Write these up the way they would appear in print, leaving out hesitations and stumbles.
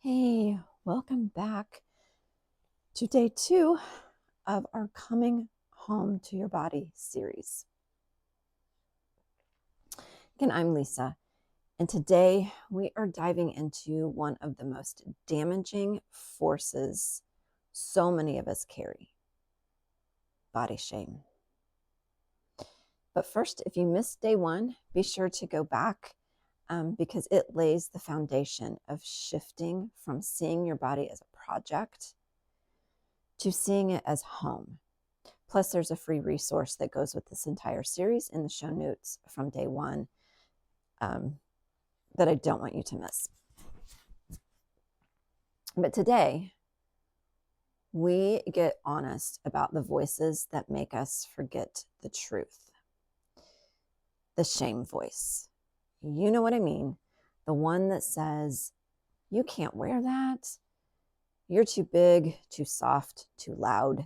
Hey, welcome back to day 2 of our Coming Home to Your Body series. Again, I'm Lisa, and today we are diving into one of the most damaging forces so many of us carry: body shame. But first, if you missed day 1, be sure to go back because it lays the foundation of shifting from seeing your body as a project to seeing it as home. Plus, there's a free resource that goes with this entire series in the show notes from day 1 that I don't want you to miss. But today, we get honest about the voices that make us forget the truth. The shame voice. You know what I mean? The one that says, you can't wear that. You're too big, too soft, too loud.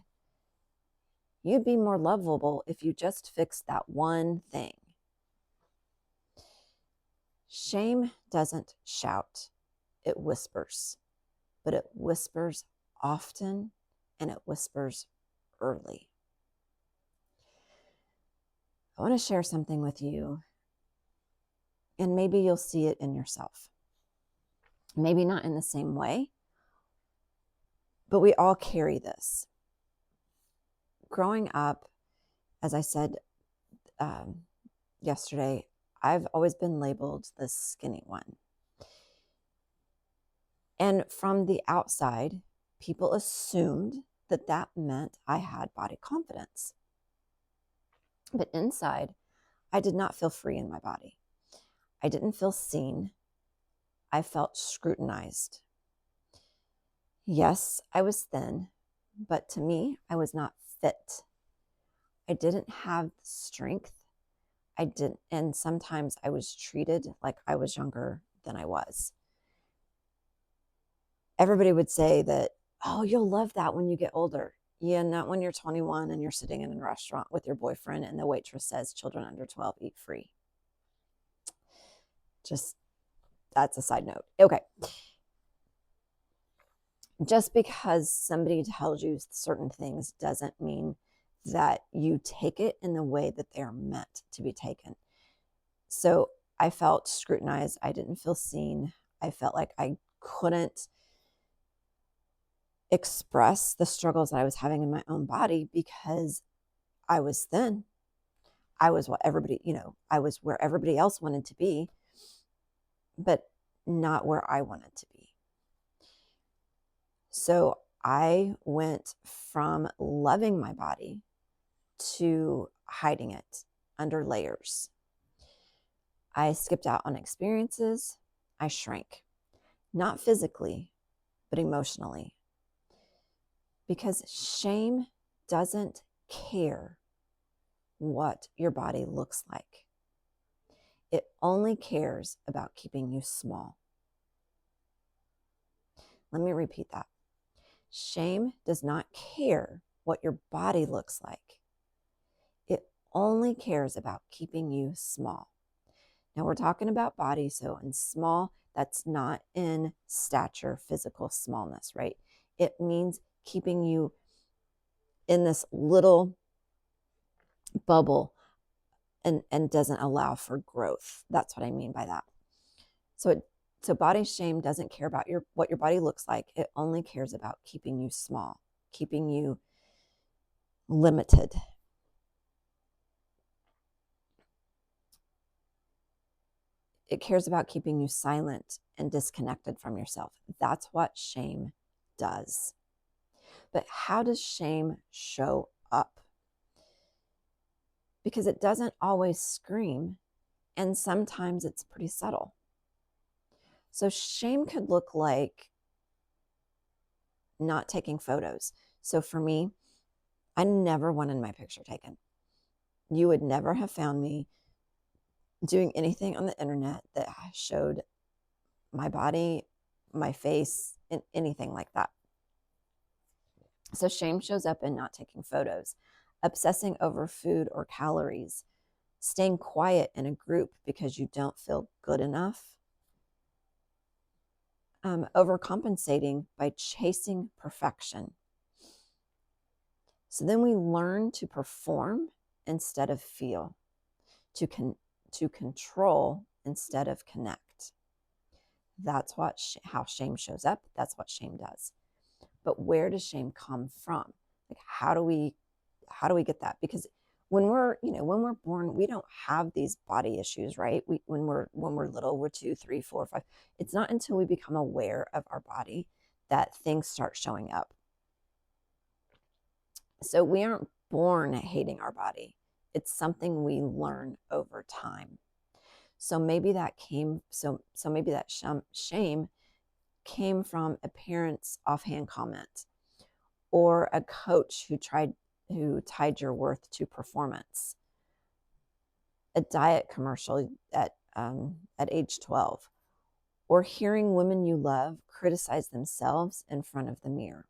You'd be more lovable if you just fixed that one thing. Shame doesn't shout, it whispers, but it whispers often and it whispers early. I want to share something with you, and maybe you'll see it in yourself. Maybe not in the same way, but we all carry this. Growing up, as I said yesterday, I've always been labeled the skinny one. And from the outside, people assumed that that meant I had body confidence. But inside, I did not feel free in my body. I didn't feel seen. I felt scrutinized. Yes, I was thin, but to me, I was not fit. I didn't have strength. And sometimes I was treated like I was younger than I was. Everybody would say that, oh, you'll love that when you get older. Yeah, not when you're 21 and you're sitting in a restaurant with your boyfriend and the waitress says children under 12 eat free. Just, that's a side note. Okay. Just because somebody tells you certain things doesn't mean that you take it in the way that they're meant to be taken. So I felt scrutinized. I didn't feel seen. I felt like I couldn't express the struggles that I was having in my own body because I was thin. I was what everybody, I was where everybody else wanted to be, but not where I wanted to be. So I went from loving my body to hiding it under layers. I skipped out on experiences. I shrank, not physically, but emotionally. Because shame doesn't care what your body looks like. It only cares about keeping you small. Let me repeat that. Shame does not care what your body looks like. It only cares about keeping you small. Now we're talking about body, so in small, that's not in stature, physical smallness, right? It means keeping you in this little bubble and doesn't allow for growth. That's what I mean by that. So body shame doesn't care about what your body looks like. It only cares about keeping you small, keeping you limited. It cares about keeping you silent and disconnected from yourself. That's what shame does. But how does shame show up? Because it doesn't always scream, and sometimes it's pretty subtle. So shame could look like not taking photos. So for me, I never wanted my picture taken. You would never have found me doing anything on the internet that showed my body, my face, and anything like that. So shame shows up in not taking photos, obsessing over food or calories, staying quiet in a group because you don't feel good enough, overcompensating by chasing perfection. So then we learn to perform instead of feel, to control instead of connect. That's how shame shows up. That's what shame does. But where does shame come from? Like, how do we get that? Because when we're born, we don't have these body issues, right? When we're little, we're 2, 3, 4, 5. It's not until we become aware of our body that things start showing up. So we aren't born hating our body. It's something we learn over time. So maybe that shame came from a parent's offhand comment, or a coach who tied your worth to performance, a diet commercial at age 12, or hearing women you love criticize themselves in front of the mirror.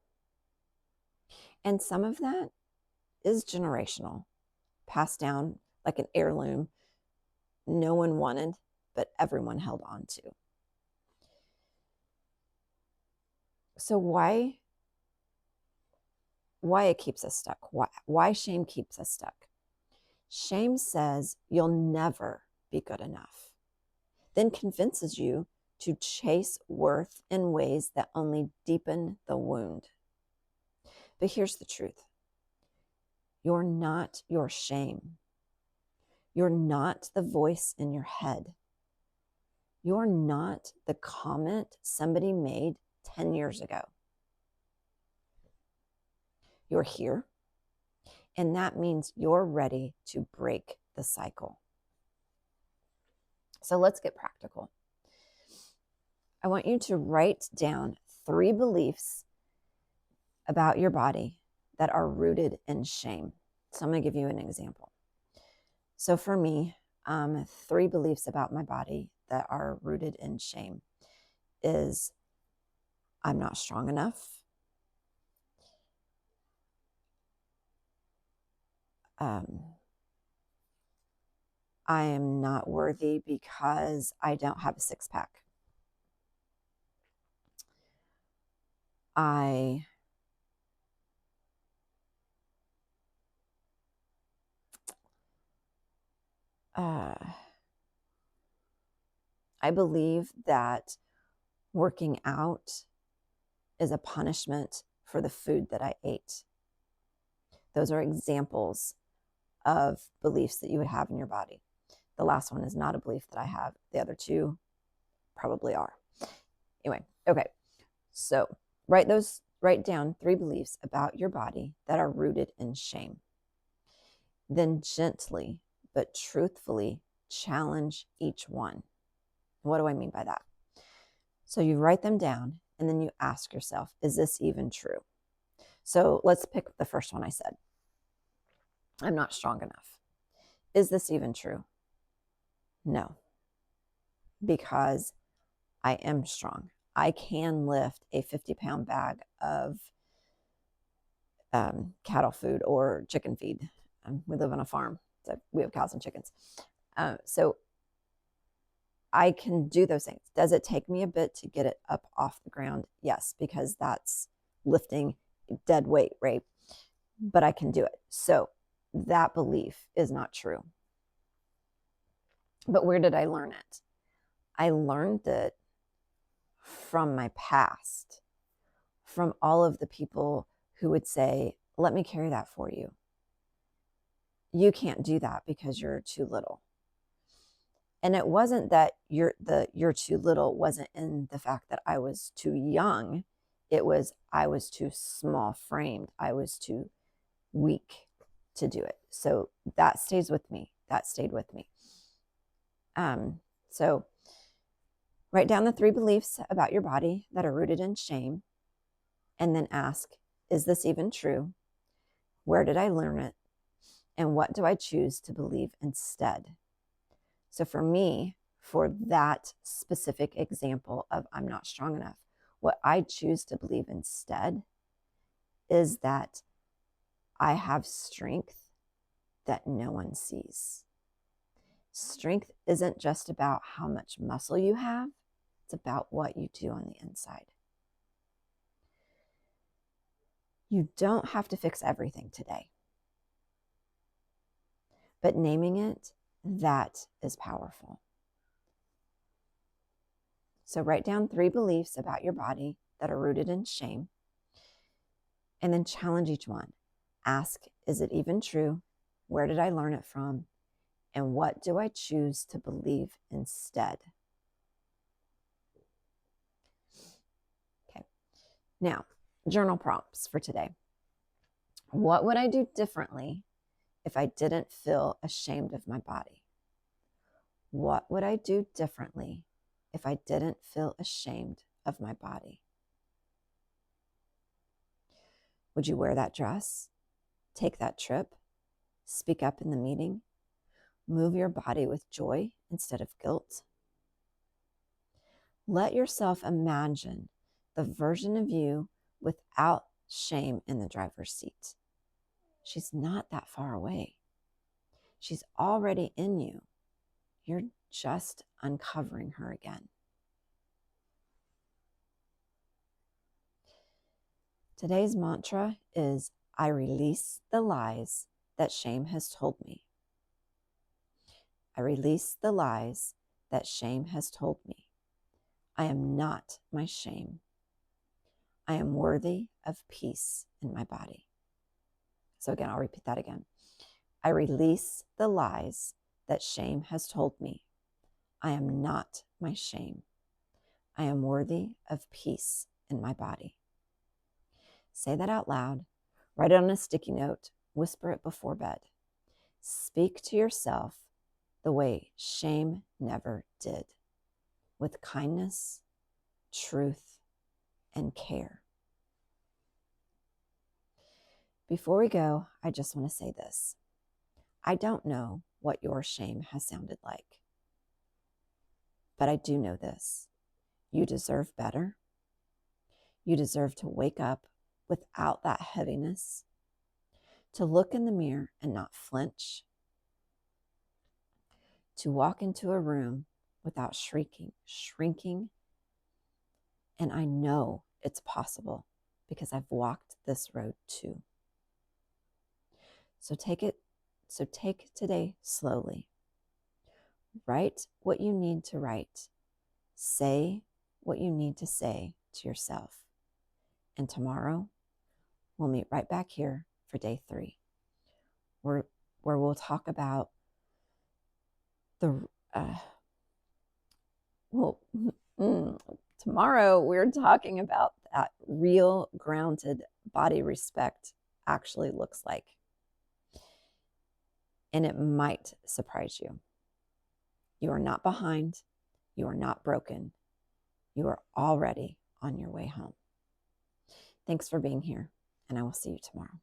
And some of that is generational, passed down like an heirloom no one wanted, but everyone held on to. So why it keeps us stuck? Why shame keeps us stuck? Shame says you'll never be good enough, then convinces you to chase worth in ways that only deepen the wound. But here's the truth. You're not your shame. You're not the voice in your head. You're not the comment somebody made 10 years ago. You're here, and that means you're ready to break the cycle. So let's get practical. I want you to write down 3 beliefs about your body that are rooted in shame. So I'm going to give you an example. So for me, 3 beliefs about my body that are rooted in shame is I'm not strong enough. I am not worthy because I don't have a 6-pack. I believe that working out is a punishment for the food that I ate. Those are examples of beliefs that you would have in your body. The last one is not a belief that I have. The other 2 probably are. Anyway, okay. So write down 3 beliefs about your body that are rooted in shame. Then gently but truthfully challenge each one. What do I mean by that? So you write them down and then you ask yourself, is this even true? So let's pick the first one I said. I'm not strong enough. Is this even true? No, because I am strong. I can lift a 50-pound bag of cattle food or chicken feed. We live on a farm, so we have cows and chickens. So I can do those things. Does it take me a bit to get it up off the ground? Yes, because that's lifting dead weight, right? But I can do it. So that belief is not true. But where did I learn it? I learned it from my past, from all of the people who would say, let me carry that for you. You can't do that because you're too little. And it wasn't that you're too little wasn't in the fact that I was too young. It was I was too small framed. I was too weak to do it. So that stays with me. That stayed with me. So write down the 3 beliefs about your body that are rooted in shame, and then ask, is this even true? Where did I learn it? And what do I choose to believe instead? So for me, for that specific example of I'm not strong enough, what I choose to believe instead is that I have strength that no one sees. Strength isn't just about how much muscle you have. It's about what you do on the inside. You don't have to fix everything today. But naming it, that is powerful. So write down 3 beliefs about your body that are rooted in shame, and then challenge each one. Ask, is it even true? Where did I learn it from? And what do I choose to believe instead? Okay. Now, journal prompts for today. What would I do differently if I didn't feel ashamed of my body? What would I do differently if I didn't feel ashamed of my body? Would you wear that dress? Take that trip? Speak up in the meeting? Move your body with joy instead of guilt? Let yourself imagine the version of you without shame in the driver's seat. She's not that far away. She's already in you. You're just uncovering her again. Today's mantra is, I release the lies that shame has told me. I release the lies that shame has told me. I am not my shame. I am worthy of peace in my body. So again, I'll repeat that again. I release the lies that shame has told me. I am not my shame. I am worthy of peace in my body. Say that out loud. Write it on a sticky note. Whisper it before bed. Speak to yourself the way shame never did, with kindness, truth, and care. Before we go, I just want to say this. I don't know what your shame has sounded like, but I do know this. You deserve better. You deserve to wake up without that heaviness, to look in the mirror and not flinch, to walk into a room without shrinking. And I know it's possible because I've walked this road too. So take today slowly. Write what you need to write. Say what you need to say to yourself. And tomorrow, we'll meet right back here for day 3, where we'll talk about tomorrow we're talking about that real grounded body respect actually looks like. And it might surprise you. You are not behind. You are not broken. You are already on your way home. Thanks for being here, and I will see you tomorrow.